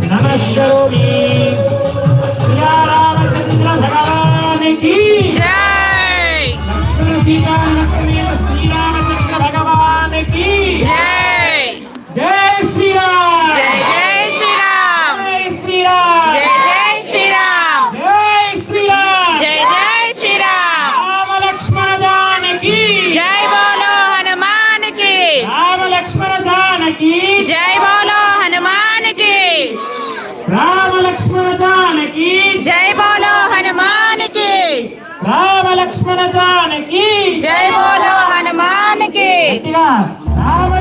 नमस्करोमि। श्री रामचंद्र भगवान की जय। लक्ष्मण सीता समेत श्री रामचंद्र भगवान की जय। जय श्री राम। जय जय श्री राम। जय श्री राम। जय जय श्री राम। जय श्री राम। जय जय श्री राम। राम लक्ष्मण जानकी जय बोलो हनुमान की। राम लक्ष्मण जानकी जय बोलो हनुमान की। राम लक्ष्मण जानकी जय बोलो हनुमान की। राम लक्ष्मण जानकी जय बोलो हनुमान की। గట్టిగా రామ